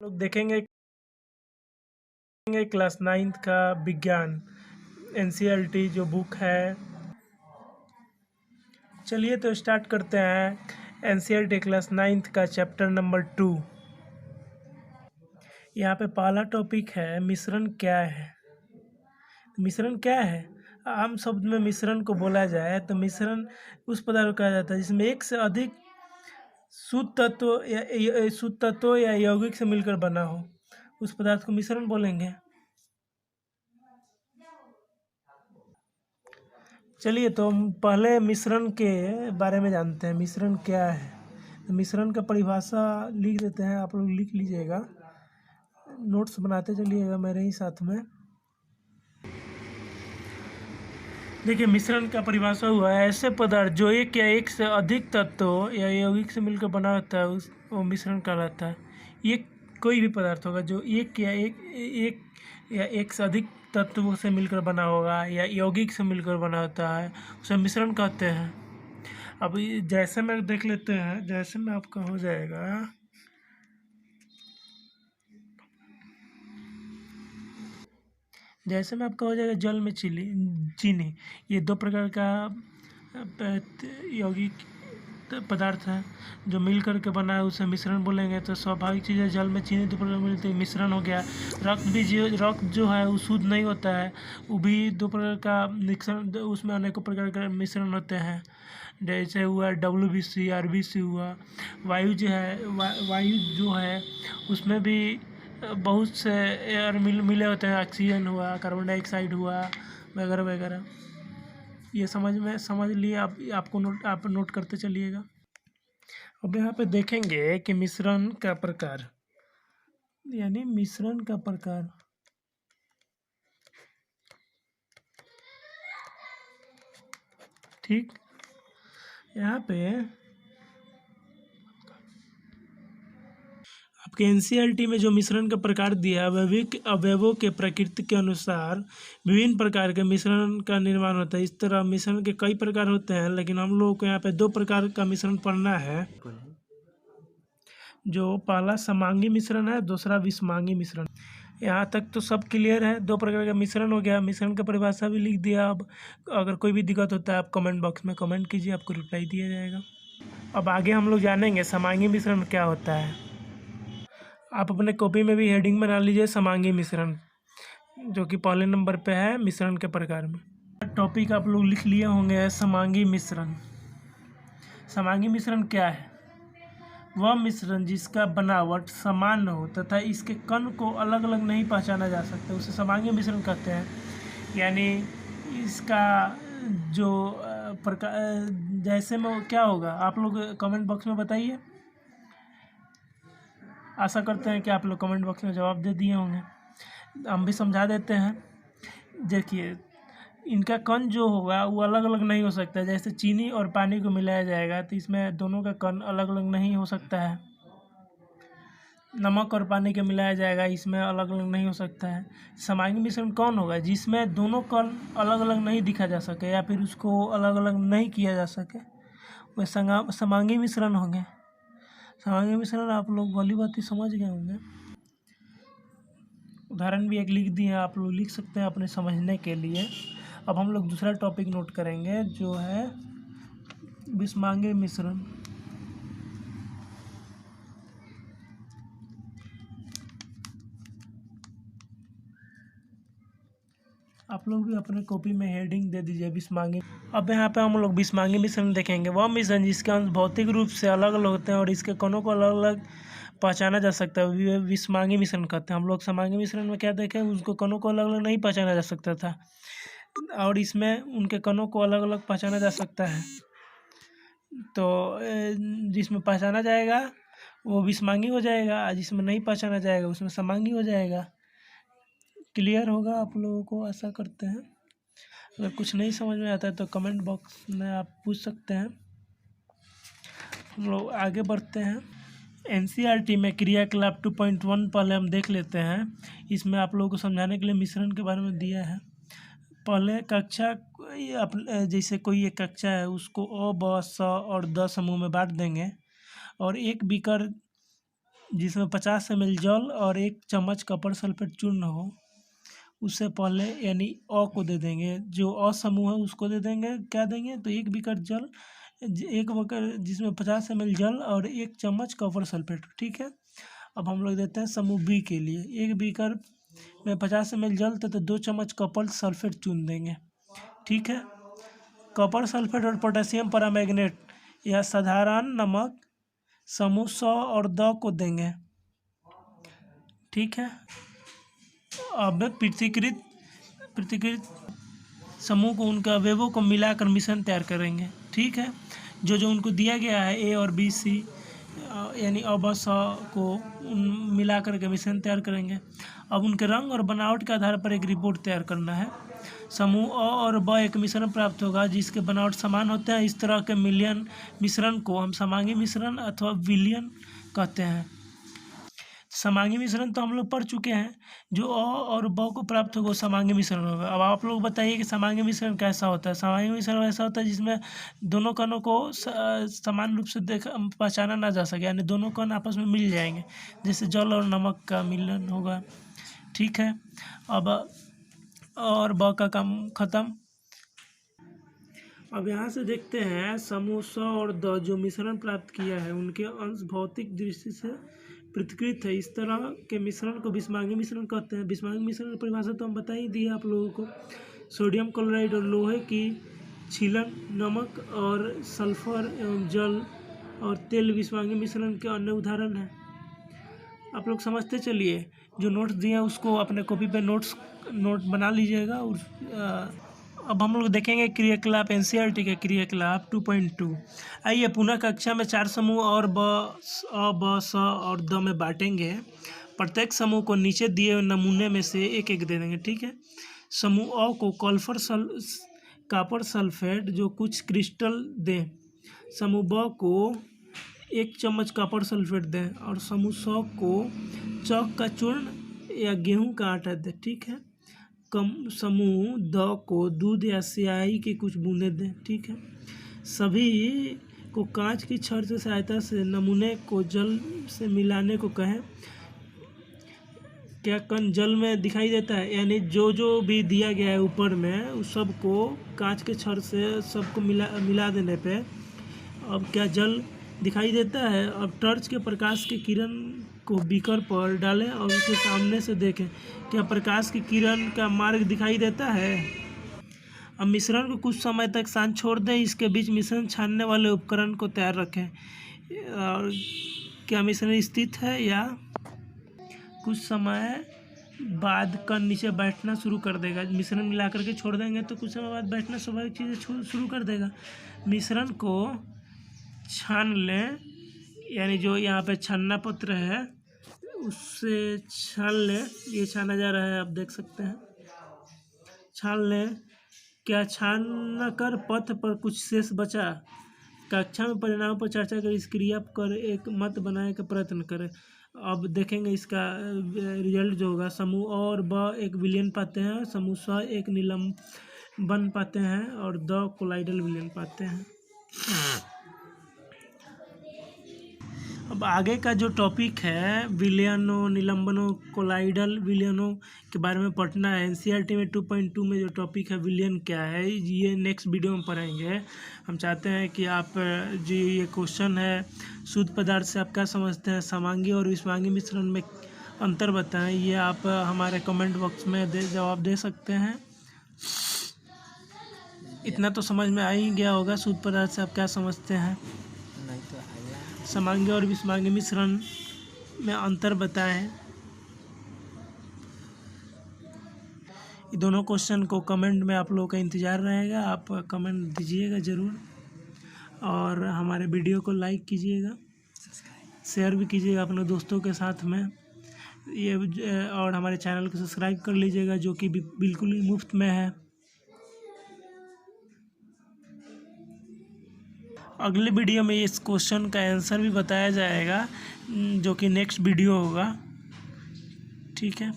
लोग देखेंगे class 9th का विज्ञान एनसीईआरटी जो बुक है। चलिए तो स्टार्ट करते हैं एनसीईआरटी क्लास 9th का चैप्टर नंबर 2। यहाँ पे पहला टॉपिक है मिश्रण क्या है। मिश्रण क्या है? आम शब्द में मिश्रण को बोला जाए तो मिश्रण उस पदार्थ को कहा जाता है जिसमें एक से अधिक शुद्ध तत्व या यौगिक से मिलकर बना हो, उस पदार्थ को मिश्रण बोलेंगे। चलिए तो हम पहले मिश्रण के बारे में जानते हैं। मिश्रण क्या है? तो मिश्रण का परिभाषा लिख देते हैं, आप लोग लिख लीजिएगा, नोट्स बनाते चलिएगा मेरे ही साथ में। देखिए, मिश्रण का परिभाषा हुआ है ऐसे पदार्थ जो एक या एक से अधिक तत्वों या यौगिक से मिलकर बना होता है वो मिश्रण कहलाता है। ये कोई भी पदार्थ होगा जो एक या एक से अधिक तत्वों से मिलकर बना होगा या यौगिक से मिलकर बना होता है, उसे मिश्रण कहते हैं। अब जैसे में देख लेते हैं, जैसे में आपका हो जाएगा जैसे में आपका हो जाएगा जल में चीनी। ये दो प्रकार का यौगिक पदार्थ है जो मिल करके बना है, उसे मिश्रण बोलेंगे। तो स्वाभाविक चीज़ है, जल में चीनी दो प्रकार मिलती है, मिश्रण हो गया। रक्त जो है वो शुद्ध नहीं होता है, वो भी दो प्रकार का मिश्रण, उसमें अनेकों प्रकार का मिश्रण होते हैं। जैसे हुआ WBC, RBC हुआ। वायु जो है उसमें भी बहुत से एयर मिले होते हैं, ऑक्सीजन हुआ, कार्बन डाइऑक्साइड हुआ, वगैरह वगैरह। ये समझ लिए आप नोट करते चलिएगा। अब यहाँ पे देखेंगे कि मिश्रण का प्रकार, यानी मिश्रण का प्रकार। ठीक, यहाँ पे आपके एनसीईआरटी में जो मिश्रण का प्रकार दिया है, अवयवों के प्रकृति के अनुसार विभिन्न प्रकार के मिश्रण का निर्माण होता है। इस तरह मिश्रण के कई प्रकार होते हैं, लेकिन हम लोगों को यहाँ पे दो प्रकार का मिश्रण पढ़ना है। जो पहला समांगी मिश्रण है, दूसरा विषमांगी मिश्रण। यहाँ तक तो सब क्लियर है। दो प्रकार का मिश्रण हो गया, मिश्रण का परिभाषा भी लिख दिया। अब अगर कोई भी दिक्कत होता है आप कमेंट बॉक्स में कमेंट कीजिए, आपको रिप्लाई दिया जाएगा। अब आगे हम लोग जानेंगे समांगी मिश्रण क्या होता है। आप अपने कॉपी में भी हेडिंग बना लीजिए समांगी मिश्रण, जो कि पहले नंबर पे है मिश्रण के प्रकार में। टॉपिक आप लोग लिख लिए होंगे समांगी मिश्रण। समांगी मिश्रण क्या है? वह मिश्रण जिसका बनावट समान हो तथा इसके कण को अलग अलग नहीं पहचाना जा सकता, उसे समांगी मिश्रण कहते हैं। यानी इसका जो प्रकार, जैसे में क्या होगा आप लोग कमेंट बॉक्स में बताइए। आशा करते हैं कि आप लोग कमेंट बॉक्स में जवाब दे दिए होंगे, हम भी समझा देते हैं। देखिए, इनका कण जो होगा वो अलग अलग नहीं हो सकता। जैसे चीनी और पानी को मिलाया जाएगा तो इसमें दोनों का कण अलग अलग नहीं हो सकता है। नमक और पानी के मिलाया जाएगा, इसमें अलग अलग नहीं हो सकता है। समांगी मिश्रण कौन होगा? जिसमें दोनों कण अलग अलग नहीं दिखा जा सके या फिर उसको अलग अलग नहीं किया जा सके, वह समांगी मिश्रण होंगे। समांगी मिश्रण आप लोग वाली बात ही समझ गए होंगे। उदाहरण भी एक लिख दिए हैं, आप लोग लिख सकते हैं अपने समझने के लिए। अब हम लोग दूसरा टॉपिक नोट करेंगे जो है विषमांगी मिश्रण। आप लोग भी अपने कॉपी में हेडिंग दे दीजिए विषमांगी। अब यहाँ पे हम लोग विषमांगी मिश्रण देखेंगे। वह मिश्रण जिसके अंश भौतिक रूप से अलग अलग होते हैं और इसके कणों को अलग अलग पहचाना जा सकता है, विषमांगी मिश्रण कहते हैं। हम लोग समांगी मिश्रण में क्या देखें, उसको कणों को अलग अलग नहीं पहचाना जा सकता था, और इसमें उनके कणों को अलग अलग पहचाना जा सकता है। तो जिसमें पहचाना जाएगा वो विषमांगी हो जाएगा, जिसमें नहीं पहचाना जाएगा उसमें समांगी हो जाएगा। क्लियर होगा आप लोगों को, आशा करते हैं। अगर कुछ नहीं समझ में आता है तो कमेंट बॉक्स में आप पूछ सकते हैं। हम लोग आगे बढ़ते हैं। एनसीईआरटी में क्रियाकलाप 2.1 पहले हम देख लेते हैं। इसमें आप लोगों को समझाने के लिए मिश्रण के बारे में दिया है। पहले कक्षा, जैसे कोई एक कक्षा है उसको अ, ब, स और द समूह में बांट देंगे और एक बीकर जिसमें 50 ml जल और 1 चम्मच कॉपर सल्फेट चूर्ण हो, उससे पहले यानी अ को दे देंगे, जो असमूह है उसको दे देंगे, क्या देंगे तो 1 बीकर जल, 1 बीकर जिसमें 50 ml जल और 1 चम्मच कॉपर सल्फेट। ठीक है, अब हम लोग देते हैं समूह बी के लिए, 1 बीकर में 50 ml जल तथा 2 चम्मच कॉपर सल्फेट चून देंगे। ठीक है, कॉपर सल्फेट और पोटेशियम परमैंगनेट या साधारण नमक समूह 100 और द को देंगे। ठीक है, अब पृथक्कृत समूह को उनके अवयवों को मिलाकर मिश्रण तैयार करेंगे। ठीक है, जो उनको दिया गया है ए और बी सी यानी अ ब स को मिलाकर के मिश्रण तैयार करेंगे। अब उनके रंग और बनावट के आधार पर एक रिपोर्ट तैयार करना है। समूह अ और ब एक मिश्रण प्राप्त होगा जिसके बनावट समान होते हैं। इस तरह के मिलियन मिश्रण को हम समांगी मिश्रण अथवा विलयन कहते हैं। समांगी मिश्रण तो हम लोग पढ़ चुके हैं, जो अ और ब को प्राप्त होगा वो समांगी मिश्रण होगा। अब आप लोग बताइए कि समांगी मिश्रण कैसा होता है। समांगी मिश्रण ऐसा होता है जिसमें दोनों कणों को समान रूप से पहचाना ना जा सके, यानी दोनों कण आपस में मिल जाएंगे, जैसे जल और नमक का मिलन होगा। ठीक है, अब और ब का काम खत्म। अब यहाँ से देखते हैं समूह 100 और द जो मिश्रण प्राप्त किया है उनके अंश भौतिक दृष्टि से पृथक्कृत है। इस तरह के मिश्रण को बिस्मांगी मिश्रण कहते हैं। बिस्मांगी मिश्रण की परिभाषा तो हम बता ही दिए आप लोगों को। सोडियम क्लोराइड और लोहे की छीलन, नमक और सल्फर एवं जल और तेल बिस्मांगी मिश्रण के अन्य उदाहरण हैं। आप लोग समझते चलिए, जो नोट्स दिए हैं उसको अपने कॉपी पे नोट बना लीजिएगा। अब हम लोग देखेंगे क्रियाकलाप एनसीईआरटी के क्रियाकलाप 2.2। आइए पुनः कक्षा में 4 समूह और अ ब स और द में बांटेंगे। प्रत्येक समूह को नीचे दिए हुए नमूने में से एक एक दे देंगे। ठीक है, समूह अ को कॉपर सल्फेट जो कुछ क्रिस्टल दें। समूह ब को 1 चम्मच कॉपर सल्फेट दें और समूह 100 को चौक का चूर्ण या गेहूं का आटा दें। ठीक है, समूह द को दूध या स्याही की कुछ बूंदें दें। ठीक है, सभी को कांच की छड़ से सहायता से नमूने को जल से मिलाने को कहें। क्या कण जल में दिखाई देता है, यानी जो भी दिया गया है ऊपर में उस सबको कांच के छड़ से सबको मिला देने पे अब क्या जल दिखाई देता है। अब टॉर्च के प्रकाश की किरण को बीकर पर डालें और उसके सामने से देखें, क्या प्रकाश की किरण का मार्ग दिखाई देता है। अब मिश्रण को कुछ समय तक शांत छोड़ दें। इसके बीच मिश्रण छानने वाले उपकरण को तैयार रखें। और क्या मिश्रण स्थित है या कुछ समय बाद कण नीचे बैठना शुरू कर देगा। मिश्रण मिला करके छोड़ देंगे तो कुछ समय बाद बैठना स्वाभाविक चीज़ें शुरू कर देगा। मिश्रण को छान लें, यानी जो यहाँ पे छानना पत्र है उससे छान लें। ये छाना जा रहा है, आप देख सकते हैं। छान लें। क्या छान कर पथ पर कुछ शेष बचा। कक्षा में परिणामों पर चर्चा कर इस क्रिया कर एक मत बनाने का प्रयत्न करें। अब देखेंगे इसका रिजल्ट जो होगा। समूह और ब एक विलयन पाते हैं, समूह 100 एक निलंबन पाते हैं और द कोलाइडल विलयन पाते हैं। अब आगे का जो टॉपिक है विलयनों, निलंबनों, कोलाइडल विलयनों के बारे में पढ़ना है। एनसीईआरटी में 2.2 में जो टॉपिक है विलयन क्या है, ये नेक्स्ट वीडियो में पढ़ेंगे। हम चाहते हैं कि आप जी ये क्वेश्चन है शुद्ध पदार्थ से आप क्या समझते हैं, समांगी और विषमांगी मिश्रण में अंतर बताएं। ये आप हमारे कमेंट बॉक्स में जवाब दे सकते हैं। इतना तो समझ में आ ही गया होगा शुद्ध पदार्थ से आप क्या समझते हैं। समांगी और विषमांगी मिश्रण में अंतर बताएं। ये दोनों क्वेश्चन को कमेंट में आप लोगों का इंतज़ार रहेगा। आप कमेंट दीजिएगा ज़रूर और हमारे वीडियो को लाइक कीजिएगा, शेयर भी कीजिएगा अपने दोस्तों के साथ में ये, और हमारे चैनल को सब्सक्राइब कर लीजिएगा जो कि बिल्कुल ही मुफ्त में है। अगले वीडियो में इस क्वेश्चन का आंसर भी बताया जाएगा जो कि नेक्स्ट वीडियो होगा। ठीक है।